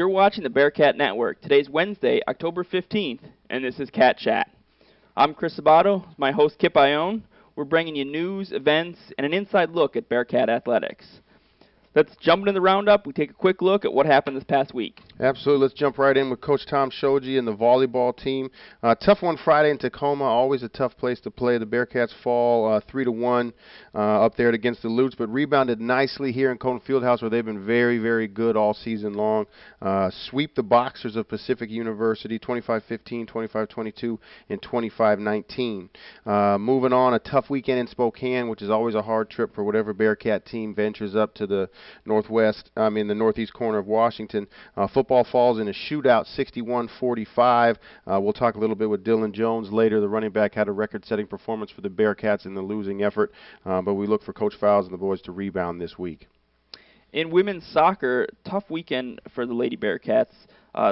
You're watching the Bearcat Network. Today's Wednesday, October 15th, and this is Cat Chat. I'm Chris Sabato, my host Kip Ioane. We're bringing you news, events, and an inside look at Bearcat Athletics. Let's jump into the Roundup. We take a quick look at what happened this past week. Absolutely. Let's jump right in with Coach Tom Shoji and the volleyball team. Tough one Friday in Tacoma. Always a tough place to play. The Bearcats fall 3-1 up there against the Lutes, but rebounded nicely here in Cone Fieldhouse, where they've been very, very good all season long. Sweep the Boxers of Pacific University 25-15, 25-22, and 25-19. Moving on, a tough weekend in Spokane, which is always a hard trip for whatever Bearcat team ventures up to the the northeast corner of Washington. Football falls in a shootout, 61-45. We'll talk a little bit with Dylan Jones later. The running back had a record-setting performance for the Bearcats in the losing effort, but we look for Coach Fowles and the boys to rebound this week. In women's soccer, tough weekend for the Lady Bearcats.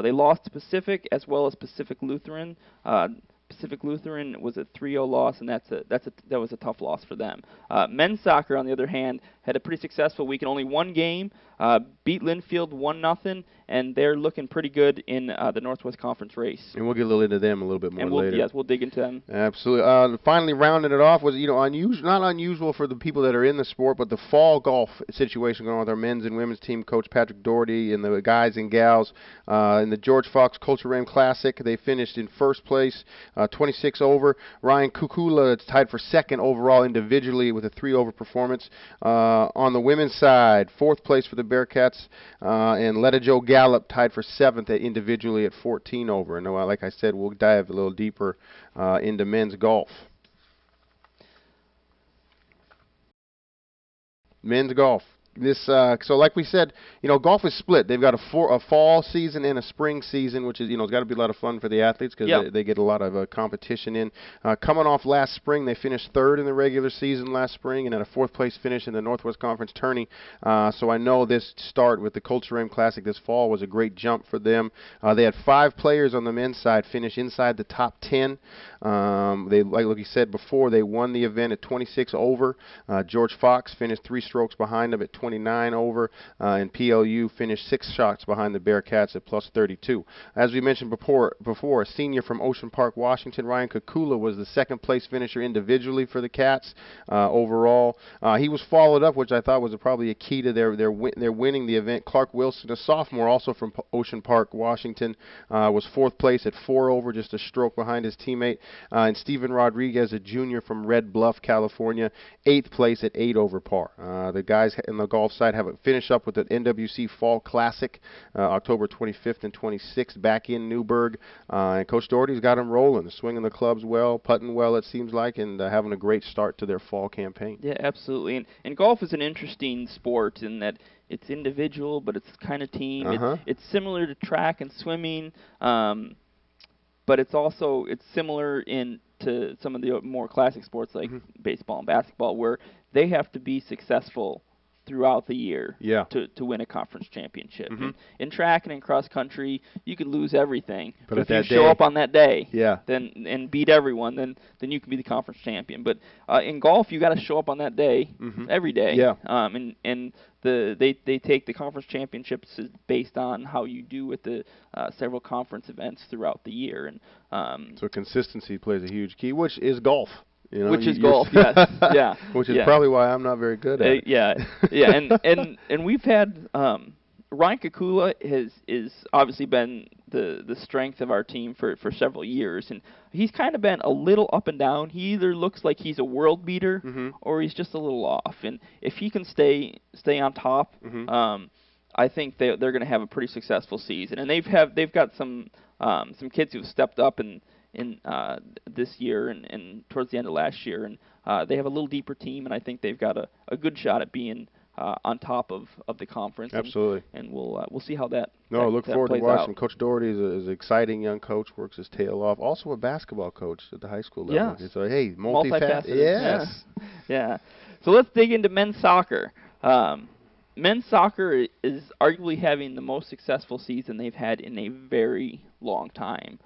They lost to Pacific as well as Pacific Lutheran. Pacific Lutheran was a 3-0 loss, and that was a tough loss for them. Men's soccer, on the other hand, had a pretty successful week in only one game. Beat Linfield 1-0, and they're looking pretty good in the Northwest Conference race. And we'll get a little into them a little bit more later. Yes, we'll dig into them. Absolutely. Finally, rounding it off was not unusual for the people that are in the sport, but the fall golf situation going on with our men's and women's team. Coach Patrick Doherty and the guys and gals in the George Fox Culture Ram Classic, they finished in first place, 26 over. Ryan Kukula is tied for second overall individually with a 3-over performance. On the women's side, fourth place for the Bearcats, and Letta Jo Gallup tied for seventh individually at 14 over. And like I said, we'll dive a little deeper into men's golf. Men's golf. So like we said, golf is split. They've got a fall season and a spring season, which is, it's got to be a lot of fun for the athletes because they get a lot of competition in. Coming off last spring, they finished third in the regular season last spring and had a fourth place finish in the Northwest Conference tourney. So I know this start with the Culture Ram Classic this fall was a great jump for them. They had 5 players on the men's side finish inside the top 10. Like you said before, they won the event at 26 over. George Fox finished 3 strokes behind them at 29 over, and PLU finished 6 shots behind the Bearcats at plus 32. As we mentioned before, a senior from Ocean Park, Washington, Ryan Kukula, was the second place finisher individually for the Cats overall. He was followed up, which I thought was probably a key to their winning the event. Clark Wilson, a sophomore, also from Ocean Park, Washington, was fourth place at 4 over, just a stroke behind his teammate. And Steven Rodriguez, a junior from Red Bluff, California, 8th place at 8 over par. The guys in the golf side have it finish up with the NWC Fall Classic, October 25th and 26th back in Newburgh. And Coach Doherty's got them rolling, swinging the clubs well, putting well, it seems like, and having a great start to their fall campaign. Yeah, absolutely. And golf is an interesting sport in that it's individual, but it's kind of team. It's similar to track and swimming, but it's similar to some of the more classic sports like baseball and basketball, where they have to be successful throughout the year to win a conference championship. In track and in cross country, you could lose everything. But if you show up on that day and beat everyone, then you can be the conference champion. But in golf, you got to show up on that day every day. And they take the conference championships based on how you do with the several conference events throughout the year. And so consistency plays a huge key, which is golf. Which is golf, yes, yeah. Which is probably why I'm not very good at it. And we've had Ryan Kukula is obviously been the strength of our team for several years, and he's kind of been a little up and down. He either looks like he's a world beater or he's just a little off. And if he can stay on top, I think they're going to have a pretty successful season. And they've got some kids who've stepped up in this year and towards the end of last year, and they have a little deeper team, and I think they've got a good shot at being on top of the conference. Absolutely. And we'll see how that. Look forward to watching. Out. Coach Doherty is an exciting young coach, works his tail off. Also a basketball coach at the high school level. Yes. So hey, multifaceted. Yes. Yeah. So let's dig into men's soccer. Men's soccer is arguably having the most successful season they've had in a very long time.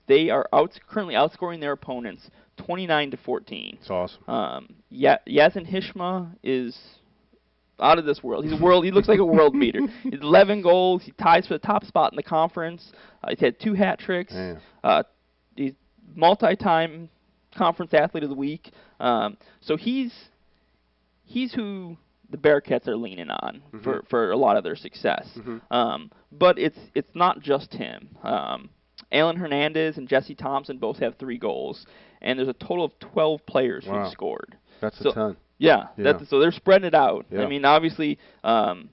They are currently outscoring their opponents 29-14. It's awesome. Yazin Hishma is out of this world. He looks like a world beater. He's 11 goals. He ties for the top spot in the conference. He's had 2 hat tricks. He's multi-time conference athlete of the week. So he's who the Bearcats are leaning on for a lot of their success. But it's not just him. Alan Hernandez and Jesse Thompson both have 3 goals, and there's a total of 12 players who've scored. That's a ton. Yeah. So they're spreading it out. I mean, obviously, Ioane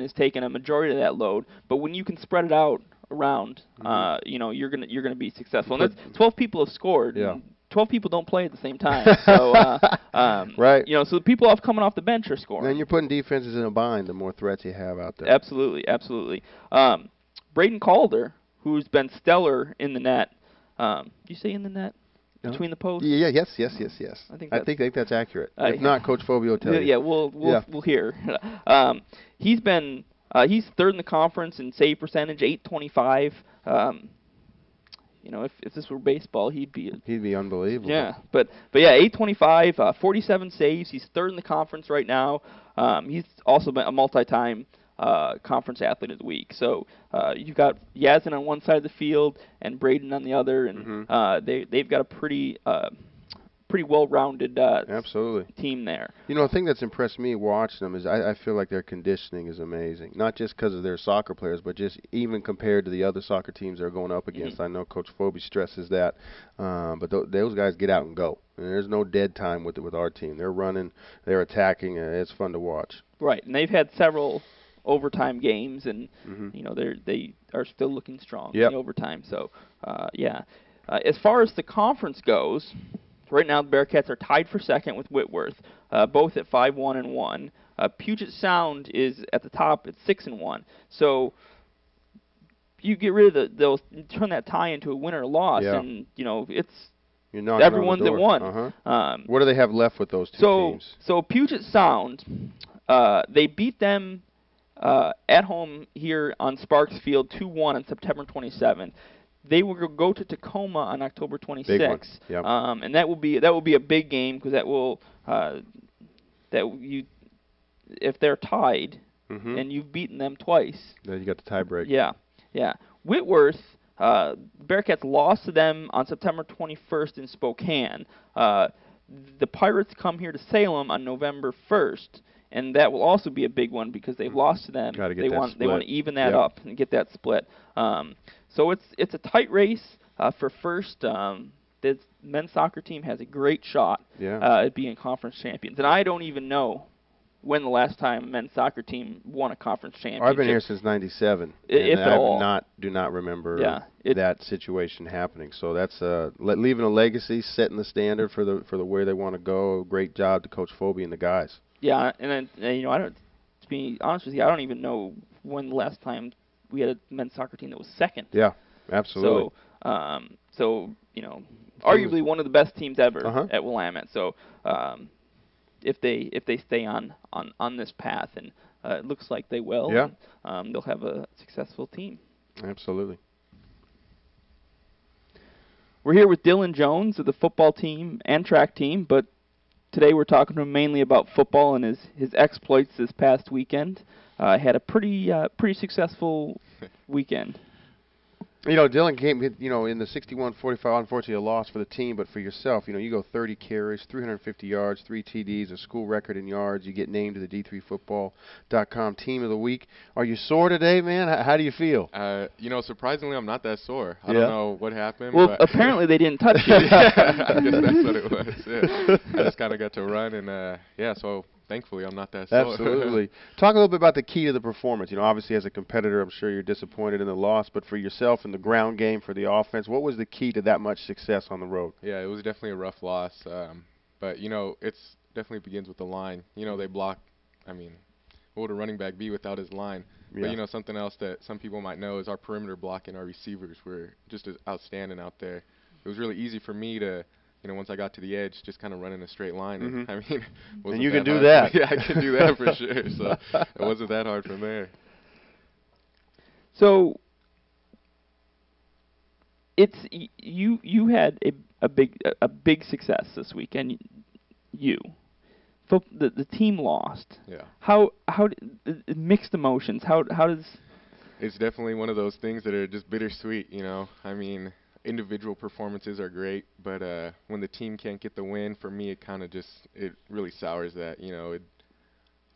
is taking a majority of that load, but when you can spread it out around, you're gonna be successful. And that's 12 people have scored. 12 people don't play at the same time. So, right. So the people coming off the bench are scoring. And then you're putting defenses in a bind the more threats you have out there. Absolutely. Braden Calder, who's been stellar in the net. You say in the net? Between the posts? Yes. I think that's accurate. If not, Coach Phobie will tell you. Yeah, we'll hear. He's 3rd in the conference in save percentage, .825. If this were baseball, he'd be unbelievable. Yeah, but yeah, .825, 47 saves. He's 3rd in the conference right now. He's also been a multi-time conference athlete of the week. So you've got Ioane on one side of the field and Braden on the other, and they've got a pretty well-rounded team there. The thing that's impressed me watching them is I feel like their conditioning is amazing. Not just because of their soccer players, but just even compared to the other soccer teams they're going up against. I know Coach Phobie stresses that, but those guys get out and go. And there's no dead time with our team. They're running, they're attacking, and it's fun to watch. Right, and they've had several overtime games, and they are still looking strong in the overtime. So as far as the conference goes, right now the Bearcats are tied for 2nd with Whitworth, both at 5-1-1. Puget Sound is at the top at 6-1. So you get rid of those, turn that tie into a win or a loss, and it's everyone's at 1. What do they have left with those 2 teams? So Puget Sound, they beat them at home here on Sparks Field 2-1 on September 27th. They will go to Tacoma on October 26th, and that will be a big game because that will if they're tied and you've beaten them twice, then you got the tiebreak. Yeah. Whitworth, Bearcats lost to them on September 21st in Spokane. The Pirates come here to Salem on November 1st. And that will also be a big one because they've lost to them. They want to even that up and get that split. So it's a tight race for first. The men's soccer team has a great shot at being conference champions. And I don't even know when the last time a men's soccer team won a conference championship. I've been here since '97, if at all. Do not remember that situation happening. So that's leaving a legacy, setting the standard for the where they want to go. Great job to Coach Phobie and the guys. Yeah, and then to be honest with you, I don't even know when the last time we had a men's soccer team that was 2nd. Yeah, absolutely. So arguably one of the best teams ever at Willamette. So if they stay on this path, and it looks like they will, they'll have a successful team. Absolutely. We're here with Dylan Jones of the football team and track team, but today we're talking to him mainly about football and his exploits this past weekend. Had a pretty successful weekend. Dylan came, in the 61-45, unfortunately a loss for the team, but for yourself, you go 30 carries, 350 yards, 3 TDs, a school record in yards. You get named to the D3Football.com Team of the Week. Are you sore today, man? How do you feel? Surprisingly, I'm not that sore. I don't know what happened. Well, apparently they didn't touch you. I guess that's what it was. Yeah. I just kind of got to run, and so thankfully I'm not that sore. Absolutely. Talk a little bit about the key to the performance. Obviously as a competitor, I'm sure you're disappointed in the loss, but for yourself in the ground game, for the offense, what was the key to that much success on the road? Yeah, it was definitely a rough loss, but it's definitely begins with the line. They block. I mean, what would a running back be without his line? But something else that some people might know is our perimeter blocking. Our receivers were just outstanding out there. It was really easy for me to, once I got to the edge, just kind of run in a straight line. And, and you can do that. Yeah, I can do that for sure. So it wasn't that hard from there. So you had a big success this weekend. the team lost. Yeah. How mixed emotions. How does? It's definitely one of those things that are just bittersweet. I mean, individual performances are great, but when the team can't get the win, for me, it really sours that.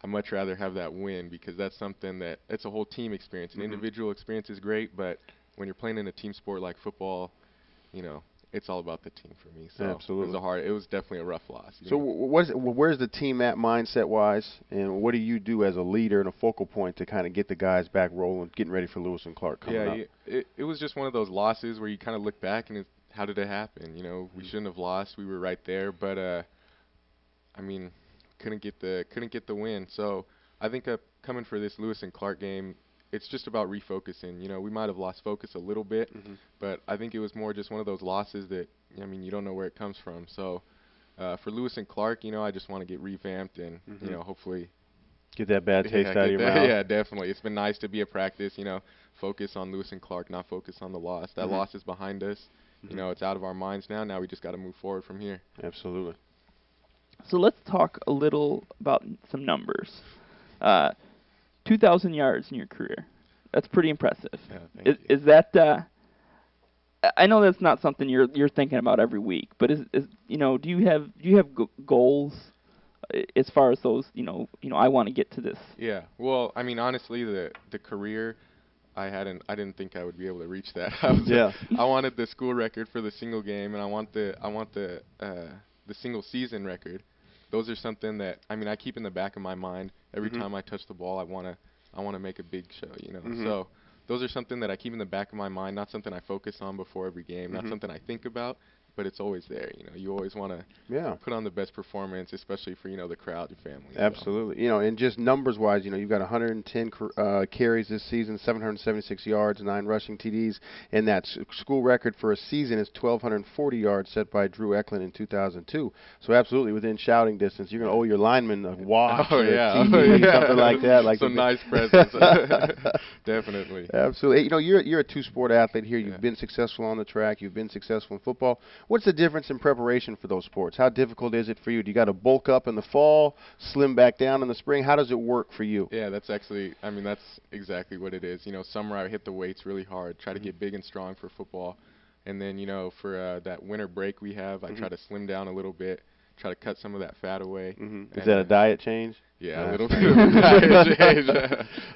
I'd much rather have that win, because that's something that it's a whole team experience. An individual experience is great, but when you're playing in a team sport like football, it's all about the team for me. So absolutely, it was definitely a rough loss. So where's the team at mindset-wise, and what do you do as a leader and a focal point to kind of get the guys back rolling, getting ready for Lewis and Clark coming up? It was just one of those losses where you kind of look back and how did it happen? We shouldn't have lost. We were right there, but I mean, couldn't get the win. So I think coming for this Lewis and Clark game, it's just about refocusing. We might have lost focus a little bit, but I think it was more just one of those losses that, you don't know where it comes from. So for Lewis and Clark, I just want to get revamped and, hopefully get that bad taste out of your mouth. Yeah, definitely. It's been nice to be at practice, focus on Lewis and Clark, not focus on the loss. That loss is behind us. It's out of our minds now. Now we just got to move forward from here. Absolutely. So let's talk a little about some numbers. 2,000 yards in your career. That's pretty impressive. Yeah, thank you. Is that? I know that's not something you're thinking about every week, but do you have goals as far as those? I want to get to this. Yeah. Well, I mean, honestly, the career, I didn't think I would be able to reach that. I wanted the school record for the single game, and I want the single season record. Those are something that I keep in the back of my mind every time I touch the ball. I want to make a big show, So those are something that I keep in the back of my mind, not something I focus on before every game, not something I think about, but it's always there. You always want to put on the best performance, especially for the crowd, your family. Absolutely. And just numbers-wise, you've got 110 carries this season, 776 yards, 9 rushing TDs, and that school record for a season is 1,240 yards set by Drew Eklund in 2002. So absolutely within shouting distance. You're going to owe your lineman a watch or a TV, something like that. Some nice presents. Definitely. Absolutely. You're a two-sport athlete here. You've been successful on the track. You've been successful in football. What's the difference in preparation for those sports? How difficult is it for you? Do you got to bulk up in the fall, slim back down in the spring? How does it work for you? Yeah, that's exactly what it is. Summer I hit the weights really hard, try to get big and strong for football. And then, for that winter break we have, I try to slim down a little bit, try to cut some of that fat away. Is that a diet change? Yeah, a little bit of a diet change.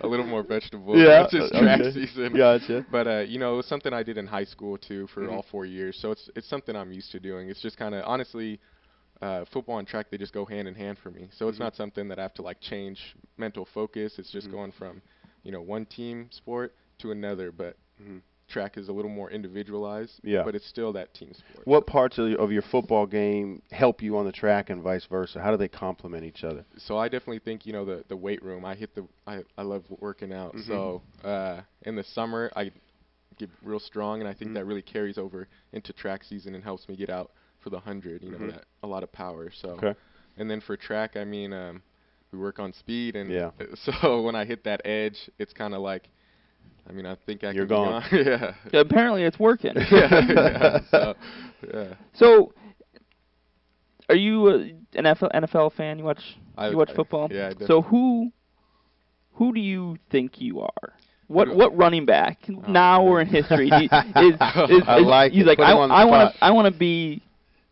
A little more vegetables. Yeah, it's track season. Gotcha. But it was something I did in high school too for all 4 years. So it's something I'm used to doing. It's just kind of honestly, football and track, they just go hand in hand for me. So it's not something that I have to change mental focus. It's just going from one team sport to another. But track is a little more individualized, but it's still that team sport. What parts of your football game help you on the track and vice versa? How do they complement each other? So I definitely think, the weight room. I love working out. So in the summer, I get real strong, and I think that really carries over into track season and helps me get out for the 100, that a lot of power. So, and then for track, we work on speed, and so when I hit that edge, it's kind of like, I think You're gone. Yeah. Apparently, it's working. So, are you an NFL fan? You watch football? Yeah, I do. So who do you think you are? What running back now or in history I want to be.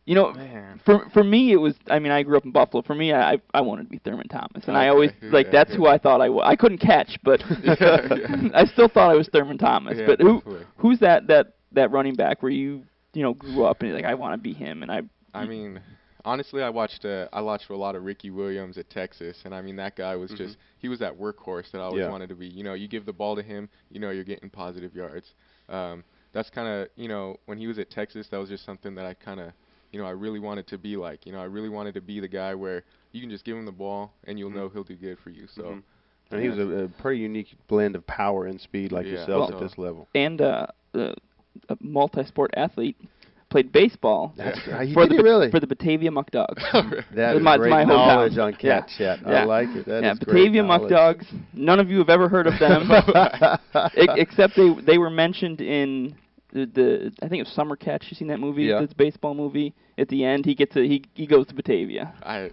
For me, it was. I grew up in Buffalo. For me, I wanted to be Thurman Thomas, and I always that's who I thought I was. I couldn't catch, but I still thought I was Thurman Thomas. Yeah, but who's that running back where you grew up and you're like, I want to be him? And honestly, I watched a lot of Ricky Williams at Texas, and that guy was just he was that workhorse that I always wanted to be. You give the ball to him, you're getting positive yards. That's kind of when he was at Texas, that was just something that I kind of. I really wanted to be like. I really wanted to be the guy where you can just give him the ball and you'll know he'll do good for you. So, and he was a pretty unique blend of power and speed, like yourself at this level. And a multi-sport athlete. Played baseball for the Batavia Muck Dogs. That is my great knowledge hometown. on Cat Chat. I like it. That is Batavia Muck Dogs. None of you have ever heard of them, except they were mentioned in the I think it was Summer Catch. You seen that movie? Yeah. This baseball movie. At the end, he goes to Batavia. I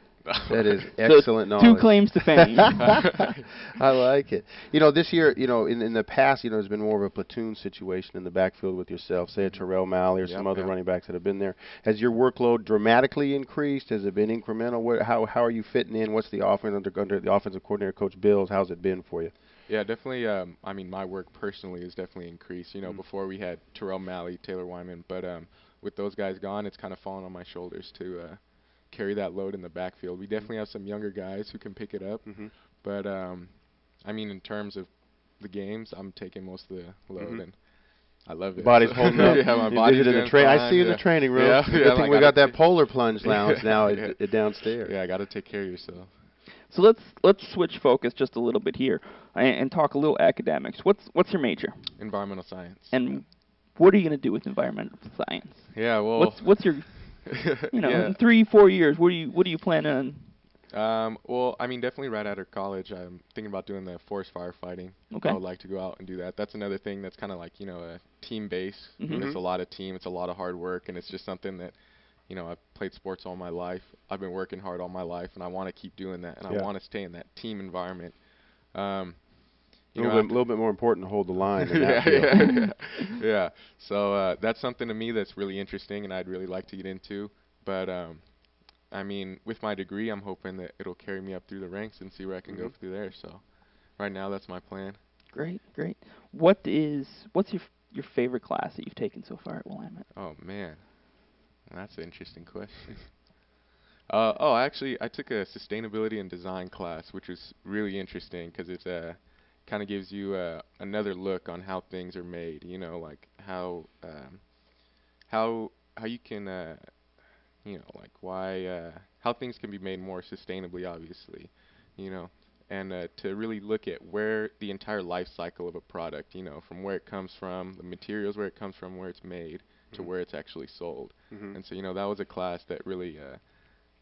That is excellent knowledge. 2 claims to fame. I like it. This year, in the past, there's been more of a platoon situation in the backfield with yourself, say a Terrell Malley or some other running backs that have been there. Has your workload dramatically increased? Has it been incremental? How are you fitting in? What's the offense under the offensive coordinator, Coach Bills? How's it been for you? Yeah, definitely. My work personally has definitely increased. Before we had Terrell Malley, Taylor Wyman, but with those guys gone, it's kind of fallen on my shoulders to carry that load in the backfield. We definitely have some younger guys who can pick it up, but in terms of the games, I'm taking most of the load, and I love it. Body's holding up. Yeah, my body's in the I see you in the training room. Yeah, Good thing we got that polar plunge lounge now downstairs. Yeah, I got to take care of yourself. So let's switch focus just a little bit here and talk a little academics. What's your major? Environmental science. And what are you going to do with environmental science? Yeah, well, what's your in 3-4 years, what do you plan on? Well, definitely right after college, I'm thinking about doing the forest firefighting. Okay. I would like to go out and do that. That's another thing that's kind of like, a team base. It's a lot of team. It's a lot of hard work, and it's just something that, I've played sports all my life. I've been working hard all my life, and I want to keep doing that, and I want to stay in that team environment. A little bit more important to hold the line. In that yeah. So that's something to me that's really interesting, and I'd really like to get into. But with my degree, I'm hoping that it'll carry me up through the ranks and see where I can go through there. So right now, that's my plan. Great. What's your favorite class that you've taken so far at Willamette? Oh man, that's an interesting question. Actually, I took a sustainability and design class, which was really interesting because it's kind of gives you another look on how things are made. Like how you can how things can be made more sustainably, obviously, and to really look at where the entire life cycle of a product, from where it comes from, the materials where it comes from, where it's made, to where it's actually sold. And so, that was a class that really,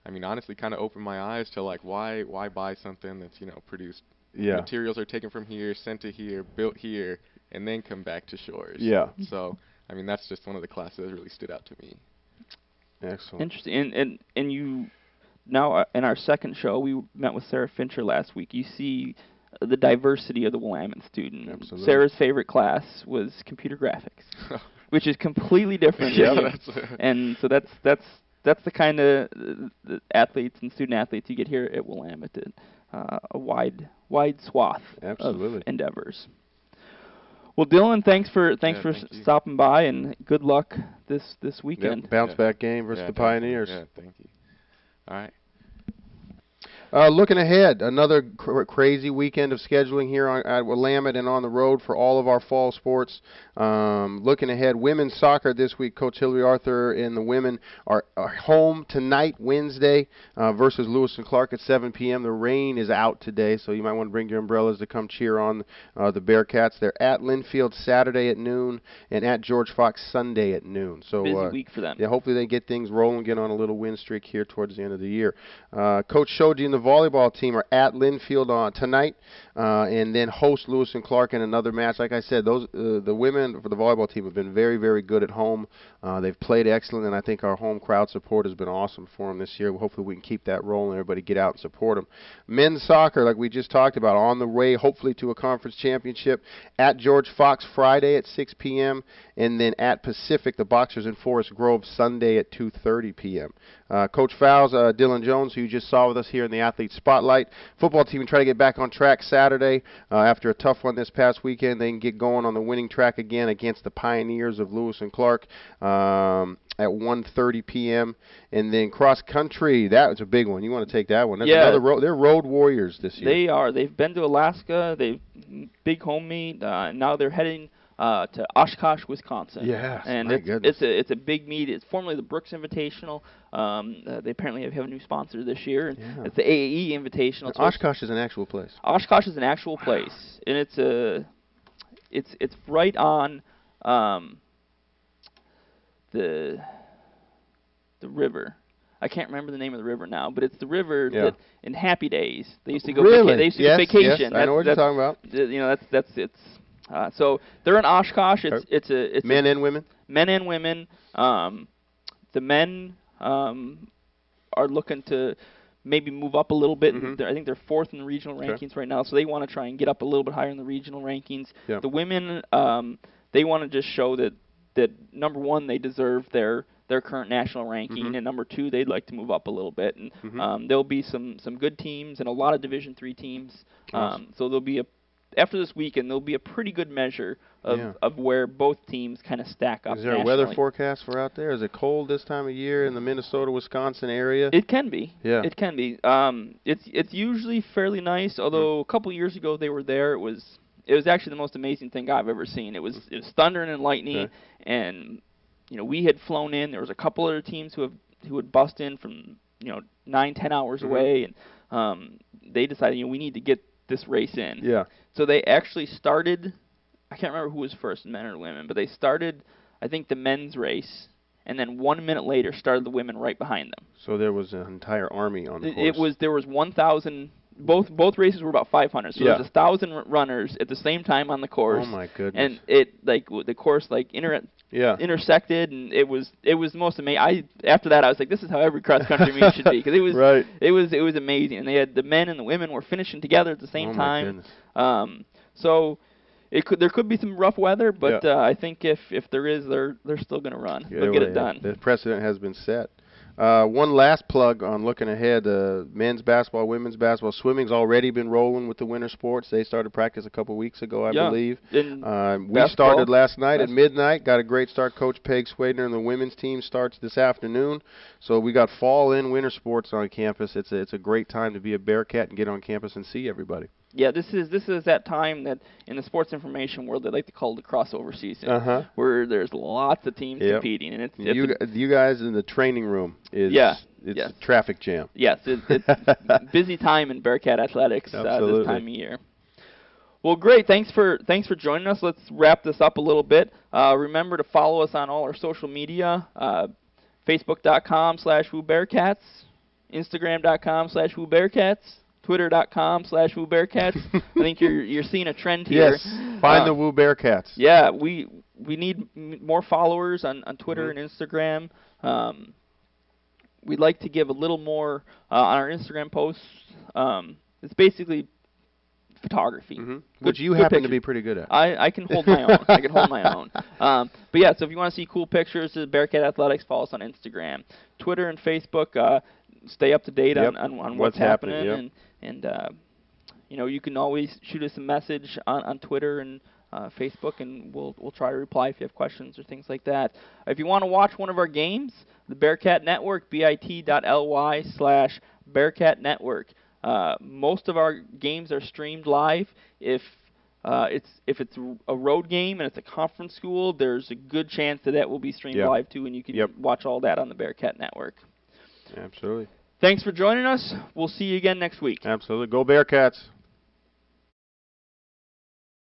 honestly kind of opened my eyes to, like, why buy something that's, produced. Yeah. Materials are taken from here, sent to here, built here, and then come back to shores. Yeah. So, that's just one of the classes that really stood out to me. Excellent. Interesting. And you now in our second show, we met with Sarah Fincher last week. You see the diversity of the Willamette student. Absolutely. Sarah's favorite class was computer graphics, which is completely different. And so that's the kind of the athletes and student athletes you get here at Willamette. A wide swath of endeavors. Well, Dylan, thanks for stopping by, and good luck this weekend. Yep, bounce back game versus the Pioneers. Yeah, thank you. All right. Looking ahead, another crazy weekend of scheduling here at Willamette and on the road for all of our fall sports. Looking ahead, women's soccer this week. Coach Hillary Arthur and the women are home tonight, Wednesday, versus Lewis and Clark at 7 p.m. The rain is out today, so you might want to bring your umbrellas to come cheer on the Bearcats. They're at Linfield Saturday at noon and at George Fox Sunday at noon. So busy week for them. Yeah, hopefully they get things rolling, get on a little win streak here towards the end of the year. Coach Shoji and the volleyball team are at Linfield tonight, and then host Lewis and Clark in another match. Like I said, the women for the volleyball team have been very, very good at home. They've played excellent, and I think our home crowd support has been awesome for them this year. Hopefully we can keep that rolling. Everybody get out and support them. Men's soccer, like we just talked about, on the way hopefully to a conference championship at George Fox Friday at 6 p.m., and then at Pacific, the Boxers in Forest Grove Sunday at 2:30 p.m. Coach Fowles, Dylan Jones, who you just saw with us here in the Athlete Spotlight. Football team try to get back on track Saturday after a tough one this past weekend. They can get going on the winning track again against the Pioneers of Lewis and Clark at 1:30 p.m. And then cross country, that was a big one. You want to take that one? That's another they're road warriors this year. They are. They've been to Alaska. They've big home meet. Now they're heading to Oshkosh, Wisconsin. Yeah, and it's a big meet. It's formerly the Brooks Invitational. They apparently have a new sponsor this year. Yeah. It's the AAE Invitational. Oshkosh is an actual place. Oshkosh is an actual place, and it's right on the river. I can't remember the name of the river now, but it's the river that in Happy Days they used to go. They used to go vacation. Yes, I know what you're talking about. That's it's. So they're in Oshkosh. It's men and women. Men and women. The men are looking to maybe move up a little bit. I think they're 4th in the regional rankings right now, so they want to try and get up a little bit higher in the regional rankings. Yeah. The women, they want to just show that number one, they deserve their current national ranking, and number two, they'd like to move up a little bit. And there'll be some good teams and a lot of Division III teams. Awesome. So there'll be after this weekend, there'll be a pretty good measure of where both teams kind of stack up. Is there a weather forecast for out there? Is it cold this time of year in the Minnesota, Wisconsin area? It can be. Yeah. It can be. It's usually fairly nice, although a couple years ago they were there. It was actually the most amazing thing I've ever seen. It was thundering and lightning, and we had flown in. There was a couple other teams who would bust in from 9-10 hours away, and they decided we need to get this race in. Yeah. So they actually started. I can't remember who was first, men or women, but they started, I think, the men's race, and then 1 minute later started the women right behind them. So there was an entire army on the course. There was 1,000. Both races were about 500, so there's 1,000 runners at the same time on the course. Oh my goodness! And the course intersected, and it was the most amazing. After that, I was like, this is how every cross country meet should be, because it was amazing. And they had the men and the women were finishing together at the same time. My goodness. So there could be some rough weather, but I think if there is, they're still going to run. They'll get it done. The precedent has been set. One last plug on looking ahead, men's basketball, women's basketball, swimming's already been rolling with the winter sports. They started practice a couple weeks ago, I believe. We started last night at midnight, got a great start. Coach Peg Swadner and the women's team starts this afternoon. So we got fall and winter sports on campus. It's a great time to be a Bearcat and get on campus and see everybody. Yeah, this is that time that in the sports information world they like to call the crossover season, where there's lots of teams competing, and you guys in the training room is a traffic jam. Yes, it's busy time in Bearcat Athletics this time of year. Well, great. Thanks for joining us. Let's wrap this up a little bit. Remember to follow us on all our social media: Facebook.com/WooBearcats, Instagram.com/WooBearcats. Twitter.com/WooBearcats. I think you're seeing a trend here. Yes, find the Woo Bearcats. Yeah, we need more followers on Twitter and Instagram. We'd like to give a little more on our Instagram posts. It's basically photography, which you happen to be pretty good at. I can hold my own. I can hold my own. But yeah, so if you want to see cool pictures of Bearcat Athletics, follow us on Instagram, Twitter, and Facebook. Stay up to date on what's happening. And you can always shoot us a message on Twitter and Facebook, and we'll try to reply if you have questions or things like that. If you want to watch one of our games, the Bearcat Network, bit.ly/Bearcat Network. Most of our games are streamed live. If it's a road game and it's a conference school, there's a good chance that will be streamed live too, and you can watch all that on the Bearcat Network. Absolutely. Thanks for joining us. We'll see you again next week. Absolutely. Go Bearcats.